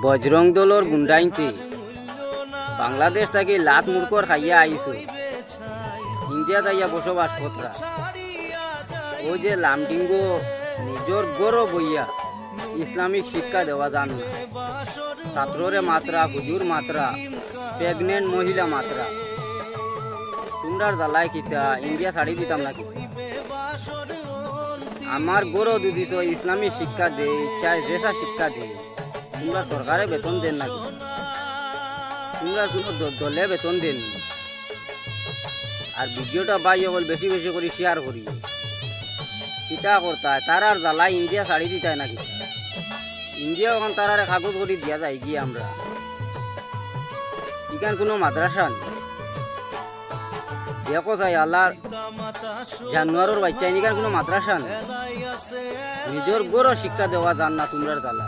বজরং দলর গুন্ডাইতে বাংলাদেশ থেকে লাত মুরকর খাইয়া আইছো ইন্ডিয়া যাইয়া বসবাস কতরা ও যে লামডিঙ্গো নিজর গৌরব বইয়া ইসলামিক শিক্ষা দেওয়া যান না ছাত্ররে মাত্রা হুজুর মাত্রা প্রেগনেন্ট মহিলা মাত্রা তোমরার জ্বালায় কিতা ইন্ডিয়া ছাড়ি দিতাম নাকি আমার গৌরব দুদিত ইসলামিক শিক্ষা দে চাই যেসা শিক্ষা দে তোমরা সরকারে বেতন দেন নাকি তোমরা কোনো দলে বেতন দেন আর ভিডিওটা বাই বল বেশি বেশি করে শেয়ার করি কিতা করতায় তারার জ্বালা ইন্ডিয়া ছাড়ি দিতায় নাকি ইন্ডিয়া ওখান তারার কাগজ করে দিয়া যায় গিয়ে আমরা এখান কোনো মাদ্রাসা নেই দেখো চাই আল্লাহ জানুয়ারের বাচ্চা এখান কোনো মাদ্রাসা নেই নিজের গৌরব শিক্ষা দেওয়া যান না তোমরার জ্বালা